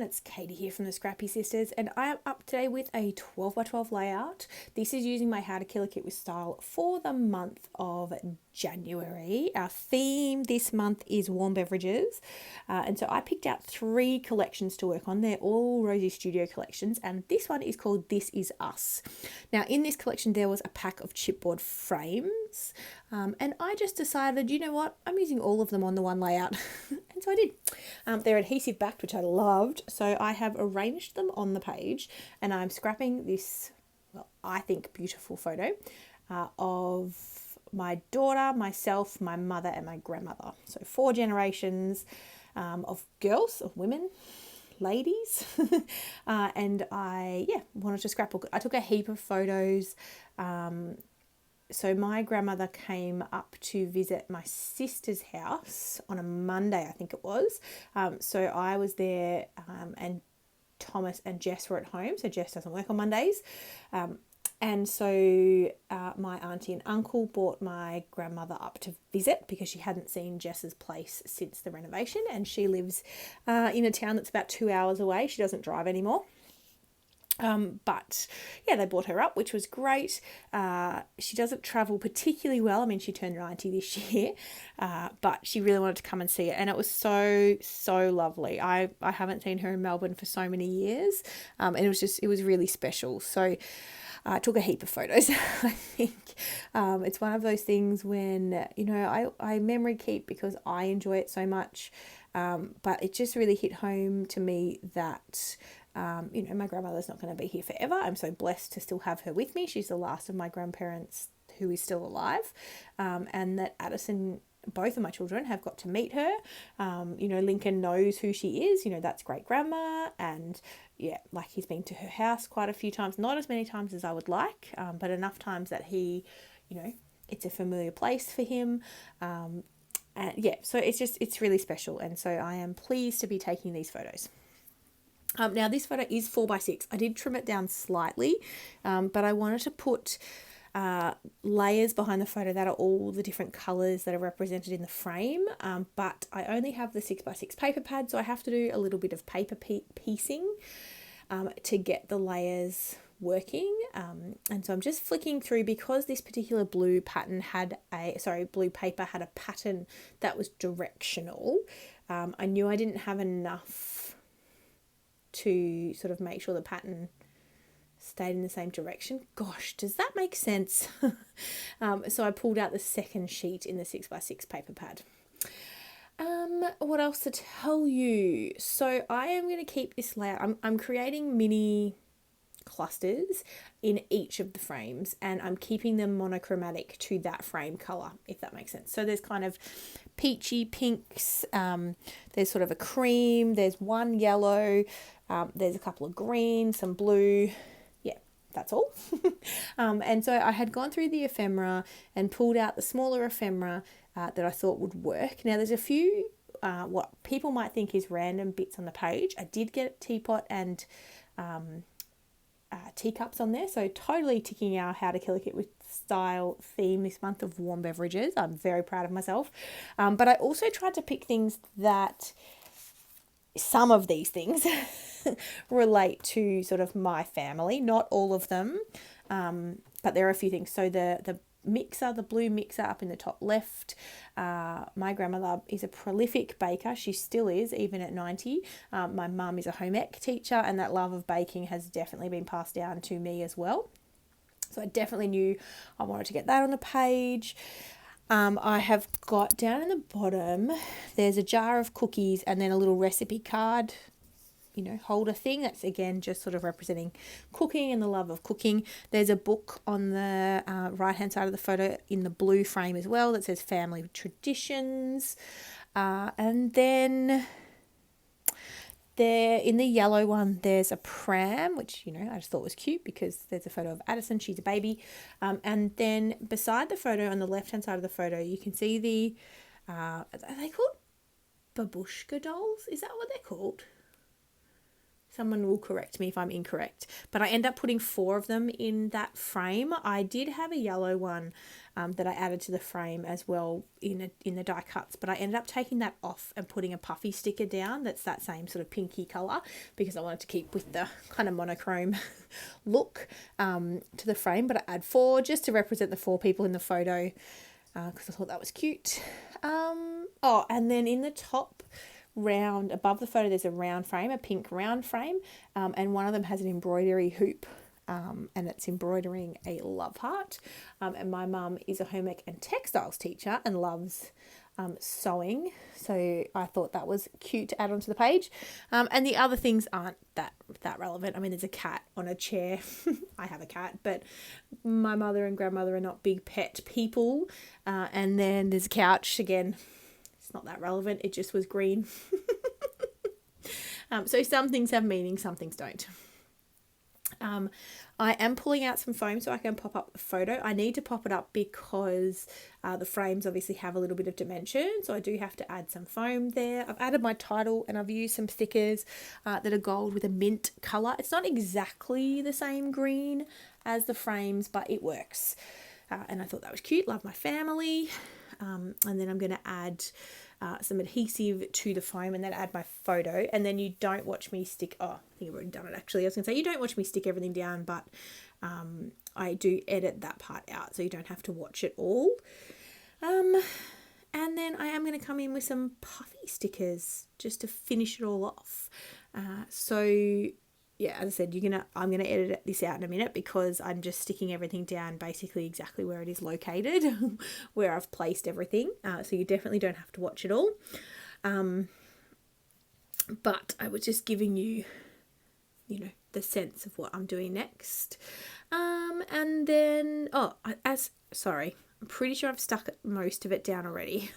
it's Katie here from the Scrappy Sisters, and I am up today with a 12 by 12 layout. This is using my How to Kill a Kit with Style for the month of January. Our theme this month is warm beverages, and so I picked out 3 collections to work on. They're all Rosie Studio collections, and this one is called This Is Us. Now in this collection there was a pack of chipboard frames, and I just decided, you know what, I'm using all of them on the one layout. And so I did. They're adhesive backed, which I loved. So I have arranged them on the page, and I'm scrapping this, well, I think beautiful photo of my daughter, myself, my mother, and my grandmother. So 4 generations of girls, of women, ladies. And I, wanted to scrapbook. I took a heap of photos. So my grandmother came up to visit my sister's house on a Monday, I think it was. So I was there, and Thomas and Jess were at home. So Jess doesn't work on Mondays. And so my auntie and uncle brought my grandmother up to visit because she hadn't seen Jess's place since the renovation. And she lives in a town that's about 2 hours away. She doesn't drive anymore. But yeah, they brought her up, which was great. She doesn't travel particularly well. I mean, she turned 90 this year, but she really wanted to come and see it. And it was so lovely. I haven't seen her in Melbourne for so many years. And it was really special. So I took a heap of photos. I think it's one of those things when, I memory keep because I enjoy it so much. But it just really hit home to me that my grandmother's not going to be here forever. I'm so blessed to still have her with me. She's the last of my grandparents who is still alive, and that Addison, both of my children, have got to meet her. Lincoln knows who she is. That's great grandma, and he's been to her house quite a few times. Not as many times as I would like, but enough times that he, it's a familiar place for him. So it's really special, and so I am pleased to be taking these photos. Now this photo is 4x6. I did trim it down slightly, but I wanted to put layers behind the photo that are all the different colours that are represented in the frame, but I only have the 6x6 paper pad, so I have to do a little bit of paper piecing to get the layers working, and so I'm just flicking through because this particular blue paper had a pattern that was directional. I knew I didn't have enough to sort of make sure the pattern stayed in the same direction. Gosh, does that make sense? So I pulled out the second sheet in the 6x6 paper pad. What else to tell you? So I am going to keep this layout. I'm creating mini clusters in each of the frames, and I'm keeping them monochromatic to that frame color, if that makes sense. So there's kind of peachy pinks, there's sort of a cream, there's one yellow, there's a couple of green, some blue. That's all. And so I had gone through the ephemera and pulled out the smaller ephemera that I thought would work. Now there's a few what people might think is random bits on the page. I did get a teapot and teacups on there, so totally ticking our How to Kill a Kit with Style theme this month of warm beverages. I'm very proud of myself, but I also tried to pick things that, some of these things relate to sort of my family, not all of them, but there are a few things. So the mixer, the blue mixer up in the top left, my grandmother is a prolific baker. She still is, even at 90. My mum is a home ec teacher, and that love of baking has definitely been passed down to me as well. So I definitely knew I wanted to get that on the page. I have got down in the bottom, there's a jar of cookies and then a little recipe card, holder thing. That's again just sort of representing cooking and the love of cooking. There's a book on the right hand side of the photo in the blue frame as well that says Family Traditions. And then there in the yellow one, there's a pram, which, I just thought was cute because there's a photo of Addison. She's a baby. And then beside the photo on the left-hand side of the photo, you can see the, are they called babushka dolls? Is that what they're called? Someone will correct me if I'm incorrect, but I end up putting 4 of them in that frame. I did have a yellow one that I added to the frame as well in the die cuts, but I ended up taking that off and putting a puffy sticker down that's that same sort of pinky colour, because I wanted to keep with the kind of monochrome look to the frame. But I add 4 just to represent the 4 people in the photo, because I thought that was cute. Oh, and then in the top round above the photo there's a round frame, a pink round frame, and one of them has an embroidery hoop, and it's embroidering a love heart, and my mum is a home ec and textiles teacher and loves sewing, so I thought that was cute to add onto the page. And the other things aren't that relevant. I mean, there's a cat on a chair. I have a cat, but my mother and grandmother are not big pet people. And then there's a couch again. Not that relevant, it just was green. So some things have meaning, some things don't. I am pulling out some foam so I can pop up the photo. I need to pop it up because the frames obviously have a little bit of dimension, so I do have to add some foam there. I've added my title and I've used some stickers that are gold with a mint colour. It's not exactly the same green as the frames, but it works. And I thought that was cute. Love my family. And then I'm going to add some adhesive to the foam and then add my photo. And then you don't watch me stick, I think I've already done it actually. I was going to say, you don't watch me stick everything down, but I do edit that part out so you don't have to watch it all. And then I am going to come in with some puffy stickers just to finish it all off. So yeah, as I said, I'm gonna edit this out in a minute because I'm just sticking everything down basically exactly where it is located, where I've placed everything. So you definitely don't have to watch it all. But I was just giving you, the sense of what I'm doing next. And then, I'm pretty sure I've stuck most of it down already.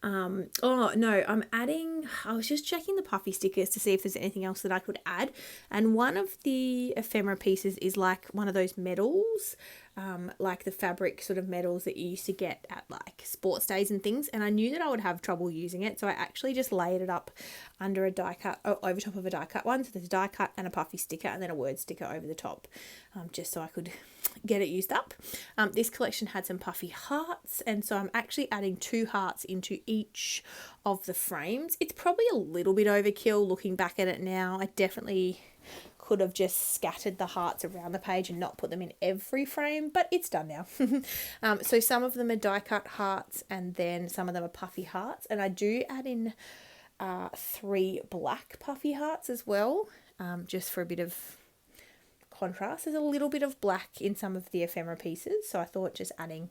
I was just checking the puffy stickers to see if there's anything else that I could add, and one of the ephemera pieces is like one of those medals, like the fabric sort of medals that you used to get at like sports days and things, and I knew that I would have trouble using it, so I actually just laid it up under a die cut, over top of a die cut one. So there's a die cut and a puffy sticker and then a word sticker over the top, just so I could get it used up. This collection had some puffy hearts, and so I'm actually adding 2 hearts into each of the frames. It's probably a little bit overkill looking back at it now. I definitely could have just scattered the hearts around the page and not put them in every frame, but it's done now. So some of them are die cut hearts and then some of them are puffy hearts, and I do add in 3 black puffy hearts as well, just for a bit of contrast. There's a little bit of black in some of the ephemera pieces, so I thought just adding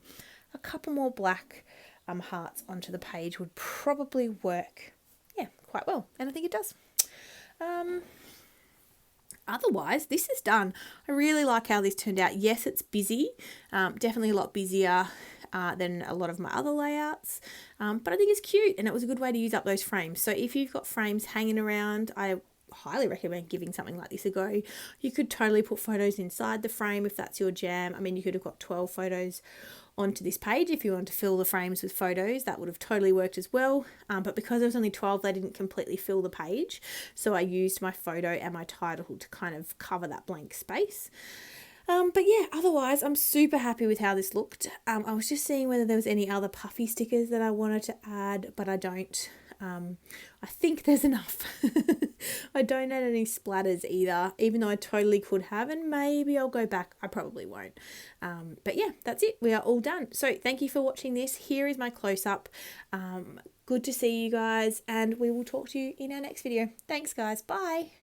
a couple more black hearts onto the page would probably work, quite well, and I think it does. Otherwise, this is done. I really like how this turned out. Yes, it's busy, definitely a lot busier than a lot of my other layouts, but I think it's cute and it was a good way to use up those frames. So if you've got frames hanging around, I highly recommend giving something like this a go. You could totally put photos inside the frame if that's your jam. I mean, you could have got 12 photos onto this page if you want to fill the frames with photos. That would have totally worked as well, but because there was only 12, they didn't completely fill the page, so I used my photo and my title to kind of cover that blank space. But yeah, otherwise I'm super happy with how this looked. I was just seeing whether there was any other puffy stickers that I wanted to add, but I don't. I think there's enough. I don't add any splatters either, even though I totally could have, and maybe I'll go back. I probably won't. But yeah, that's it. We are all done. So thank you for watching this. Here is my close-up. Good to see you guys, and we will talk to you in our next video. Thanks, guys. Bye.